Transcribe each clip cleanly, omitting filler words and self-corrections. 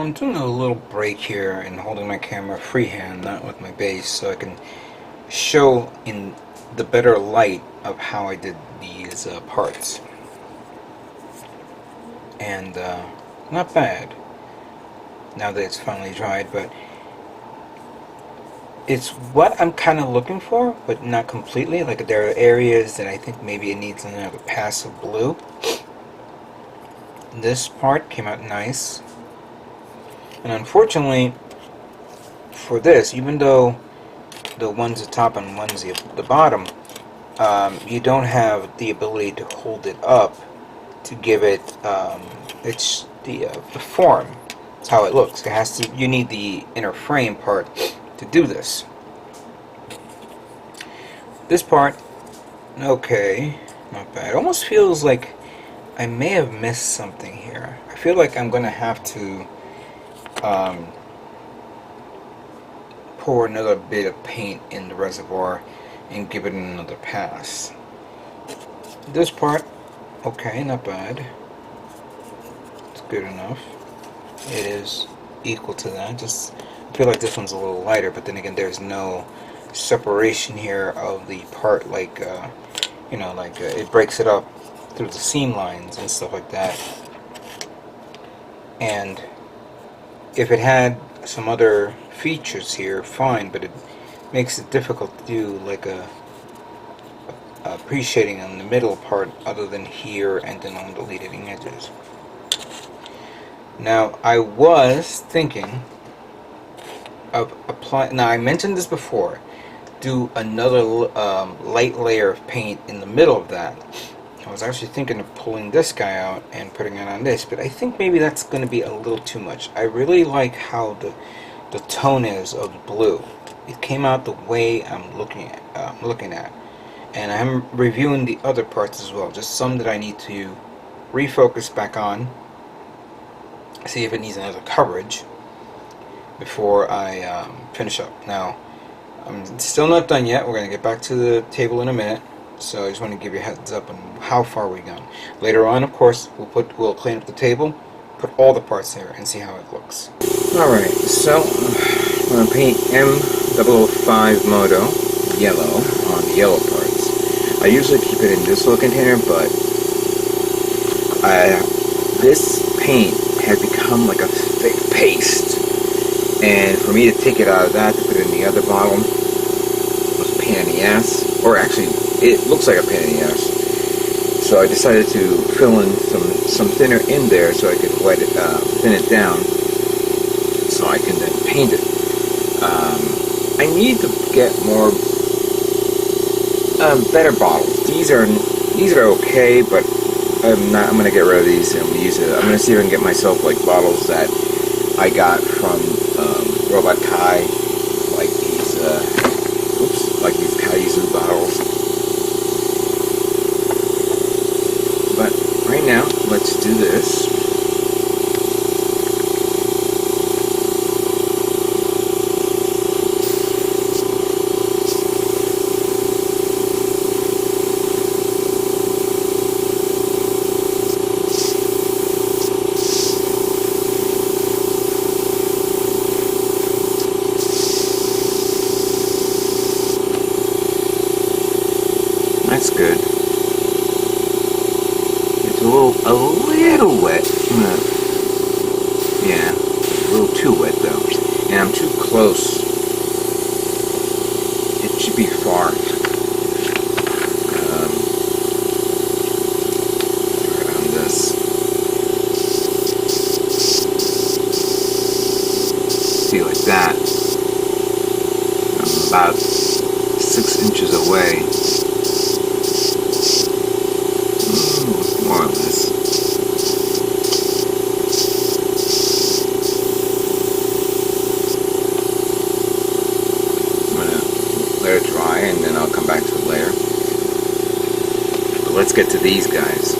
I'm doing a little break here and holding my camera freehand, not with my base, so I can show in the better light of how I did these parts. And not bad now that it's finally dried, but it's what I'm kind of looking for, but not completely. Like, there are areas that I think maybe it needs another pass of blue. This part came out nice. And unfortunately, for this, even though the one's the top and one's the bottom, you don't have the ability to hold it up to give it it's the form. It's how it looks. It has to. You need the inner frame part to do this. This part, okay, not bad. It almost feels like I may have missed something here. I feel like I'm gonna have to pour another bit of paint in the reservoir and give it another pass. This part, okay, not bad. It's good enough. It is equal to that. Just I feel like this one's a little lighter, but then again, there's no separation here of the part, like it breaks it up through the seam lines and stuff like that. And if it had some other features here, fine, but it makes it difficult to do like a pre-shading on the middle part other than here and then on the leading edges. Now, I was thinking of applying, now I mentioned this before, do another light layer of paint in the middle of that. I was actually thinking of pulling this guy out and putting it on this, but I think maybe that's going to be a little too much. I really like how the tone is of blue. It came out the way I'm looking at. And I'm reviewing the other parts as well, just some that I need to refocus back on, see if it needs another coverage before I finish up. Now, I'm still not done yet. We're going to get back to the table in a minute, so I just want to give you a heads up on how far we've gone. Later on, of course, we'll clean up the table, put all the parts there, and see how it looks. Alright, so I'm going to paint M005 Moto yellow on the yellow parts. I usually keep it in this little container, but this paint had become like a thick paste, and for me to take it out of that to put it in the other bottle was a pain in the ass. Or actually, it looks like a pain in the ass. So I decided to fill in some thinner in there so I could wet it, thin it down, so I can then paint it. I need to get more better bottles. These are okay, but I'm gonna get rid of these and use it. I'm gonna see if I can get myself like bottles that I got from Robot Kai, like these like these Kaizu bottles. But right now, let's do this. That's good. It's a little wet. Yeah, a little too wet though. And I'm too close. It should be far. Right on this. See, like that. I'm about 6 inches away. More or less. I'm gonna let it dry and then I'll come back to it later. But let's get to these guys.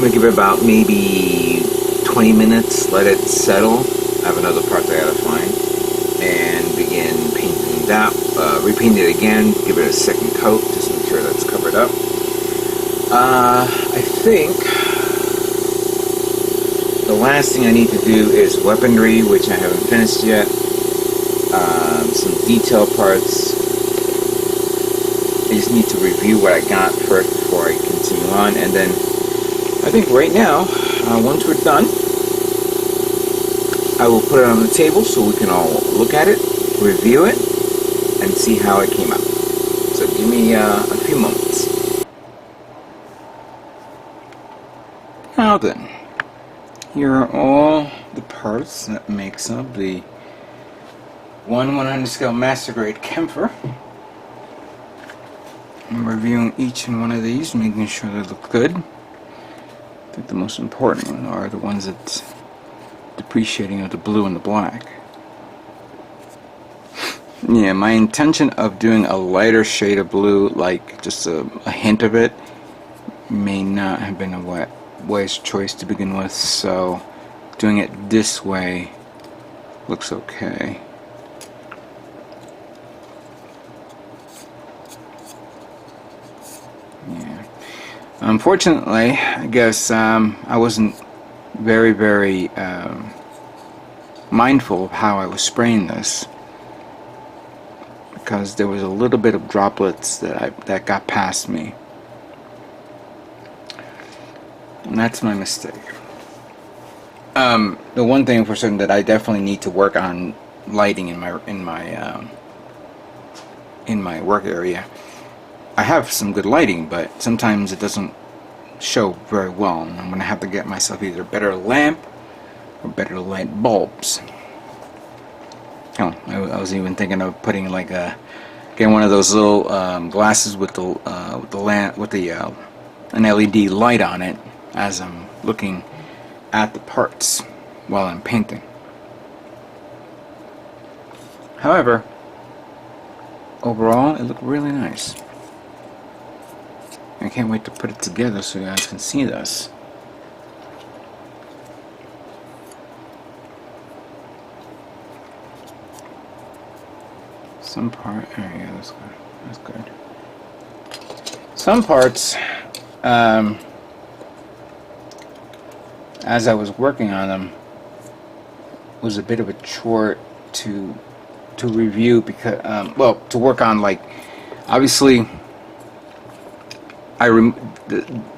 gonna give it about maybe 20 minutes, let it settle. I have another part that I gotta find, and begin painting that. Repaint it again, give it a second coat, just make sure that's covered up. I think the last thing I need to do is weaponry, which I haven't finished yet. Some detail parts. I just need to review what I got first before I continue on, and then I think right now, once we're done, I will put it on the table so we can all look at it, review it, and see how it came out. So give me a few moments. Now then, here are all the parts that makes up the 1/100 scale master grade Kampfer. I'm reviewing each and one of these, making sure they look good. I think the most important ones are the ones that's depreciating of the blue and the black. Yeah, my intention of doing a lighter shade of blue, like just a hint of it, may not have been a wise choice to begin with, so doing it this way looks okay. Yeah. Unfortunately, I guess I wasn't very mindful of how I was spraying this, because there was a little bit of droplets that got past me, and that's my mistake. The one thing for certain that I definitely need to work on lighting in my work area. I have some good lighting, but sometimes it doesn't show very well, and I'm gonna have to get myself either a better lamp or better light bulbs. Oh, I was even thinking of putting like getting one of those little glasses with the lamp with an LED light on it as I'm looking at the parts while I'm painting. However, overall, it looked really nice. I can't wait to put it together so you guys can see this. Some part, oh yeah, that's good. That's good. Some parts, as I was working on them, was a bit of a chore to review, because well, to work on, like, obviously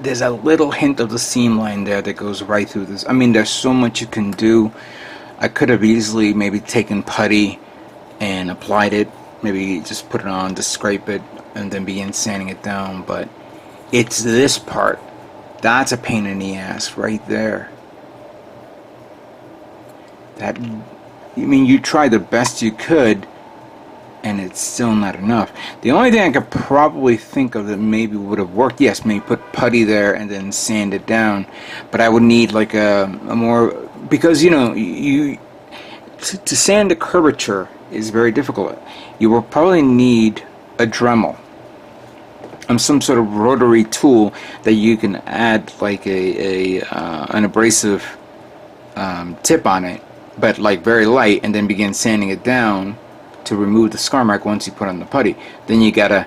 there's a little hint of the seam line there that goes right through this. I mean, there's so much you can do. I could have easily maybe taken putty and applied it, maybe just put it on to scrape it and then begin sanding it down, but it's this part that's a pain in the ass right there. That, I mean, you try the best you could and it's still not enough. The only thing I could probably think of that maybe would have worked, yes, maybe put putty there and then sand it down, but I would need like a more, because you know, to sand a curvature is very difficult. You will probably need a Dremel, some sort of rotary tool that you can add like an abrasive tip on it, but like very light, and then begin sanding it down to remove the scar mark once you put on the putty. Then you gotta,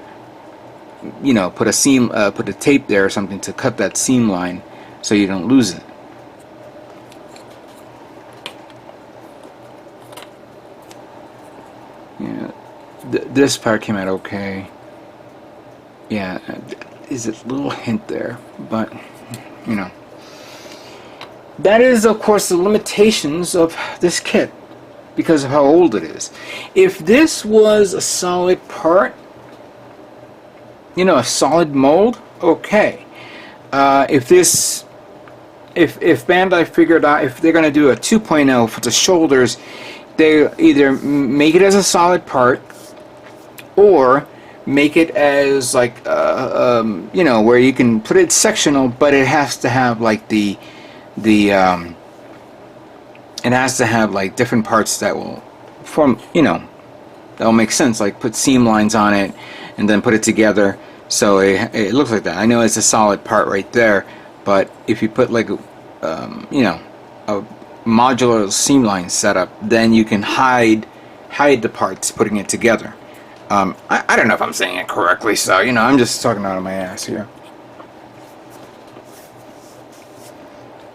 you know, put a tape there or something to cut that seam line so you don't lose it. Yeah, this part came out okay. Yeah, is a little hint there, but you know, that is of course the limitations of this kit, because of how old it is. If this was a solid part, you know, a solid mold, okay. If Bandai figured out, if they're going to do a 2.0 for the shoulders, they either make it as a solid part or make it as like you know, where you can put it sectional, but it has to have like it has to have like different parts that will form, you know, that will make sense, like put seam lines on it and then put it together so it looks like that. I know it's a solid part right there, But if you put like you know, a modular seam line setup, then you can hide the parts putting it together. I don't know if I'm saying it correctly, so you know, I'm just talking out of my ass here.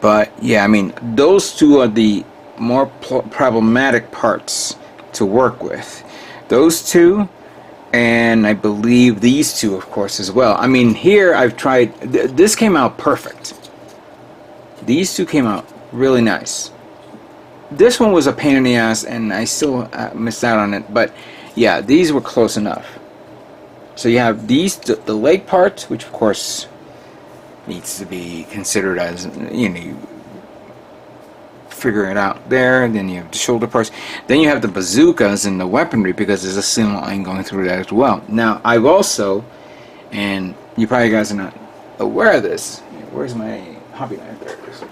But yeah, I mean, those two are the more problematic parts to work with. Those two, and I believe these two, of course, as well. I mean, here I've tried. This came out perfect. These two came out really nice. This one was a pain in the ass, and I still missed out on it. But yeah, these were close enough. So you have these, the leg part, which of course needs to be considered as, you know, you figure it out there. And then you have the shoulder parts. Then you have the bazookas and the weaponry, because there's a seam line going through that as well. Now I've also, and you probably guys are not aware of this. Where's my hobby knife? There it is.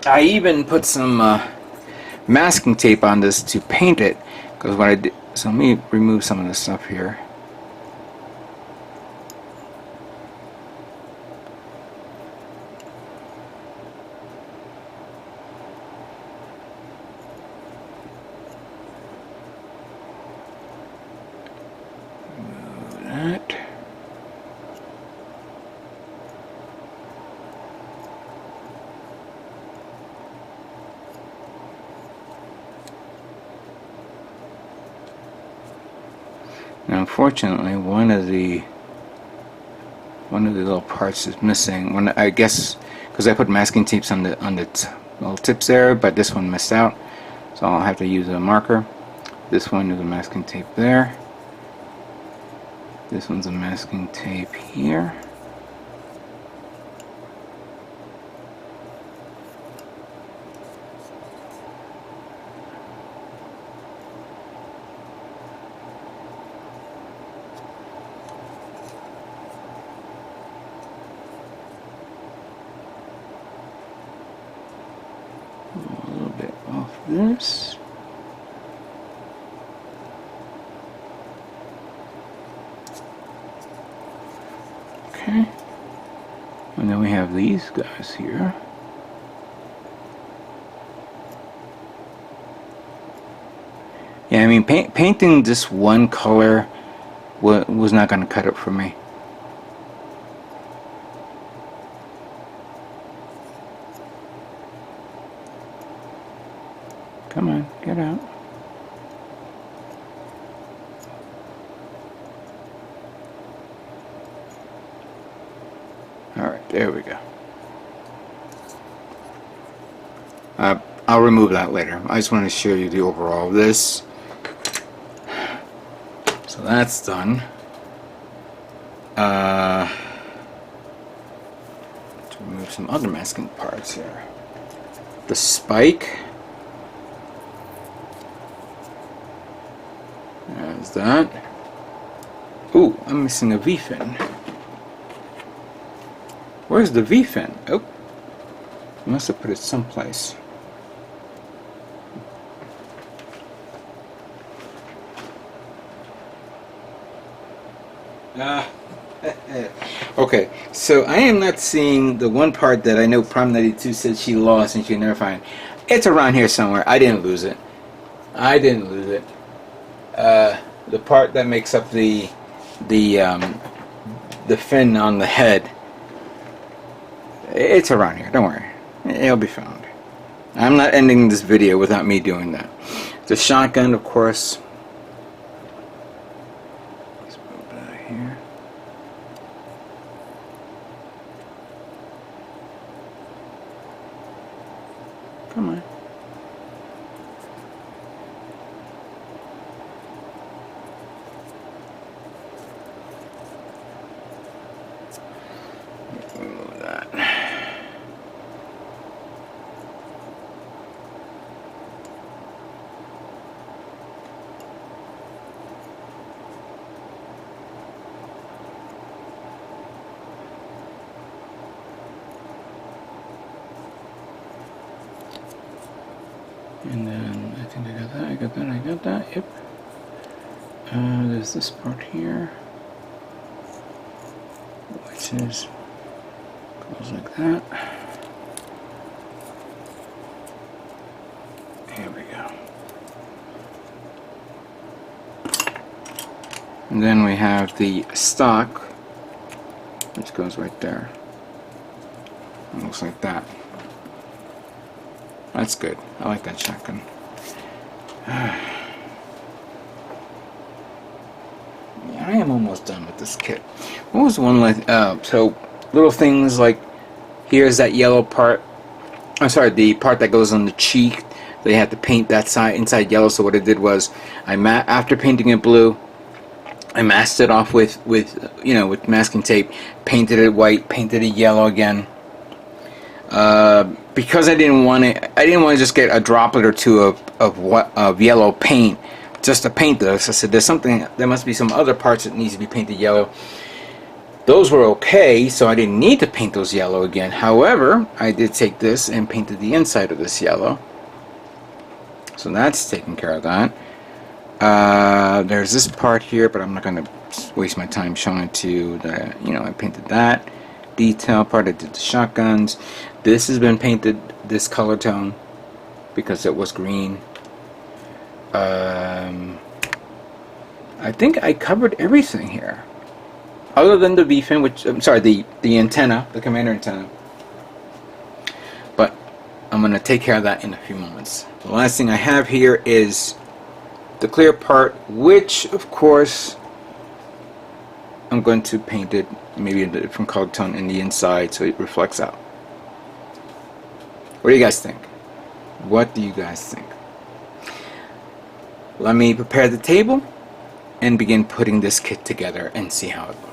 I even put some masking tape on this to paint it, because what I did. So let me remove some of this stuff here. Move that. Now, unfortunately, one of the little parts is missing. When I guess because I put masking tapes on the little tips there, but this one missed out, so I'll have to use a marker. This one is a masking tape there. This one's a masking tape here. A little bit off this. Okay. And then we have these guys here. Yeah, I mean, painting this one color was not going to cut it for me. Come on, get out. Alright, there we go. I'll remove that later. I just want to show you the overall of this. So that's done. Let's remove some other masking parts here. The spike. There's that. Ooh, I'm missing a V-fin. Where's the V-fin? Oh, I must have put it someplace. Okay, so I am not seeing the one part that I know Prom 92 said she lost and she could never find. It's around here somewhere. I didn't lose it. I didn't lose it. The part that makes up the fin on the head. It's around here. Don't worry. It'll be found. I'm not ending this video without me doing that. The shotgun, of course. Let's move that here. Come on. Remove that. And then I think I got that, I got that, I got that, yep. There's this part here, which is Goes like that. Here we go. And then we have the stock, which goes right there. It looks like that. That's good. I like that shotgun. Yeah, I am almost done with this kit. What was one like? So little things like here's that yellow part. I'm sorry, the part that goes on the cheek. They had to paint that side inside yellow. So what I did was, after painting it blue, I masked it off with masking tape, painted it white, painted it yellow again. Because I didn't want to just get a droplet or two of yellow paint just to paint this. I said there must be some other parts that needs to be painted yellow. Those were okay, so I didn't need to paint those yellow again. However, I did take this and painted the inside of this yellow. So that's taking care of that. There's this part here, but I'm not going to waste my time showing it to you. That I painted that detail part. I did the shotguns. This has been painted this color tone because it was green. I think I covered everything here, other than the V-fin, which I'm sorry, the antenna, the commander antenna. But I'm going to take care of that in a few moments. The last thing I have here is the clear part, which of course I'm going to paint it maybe a different color tone in the inside so it reflects out. What do you guys think? What do you guys think? Let me prepare the table and begin putting this kit together and see how it looks.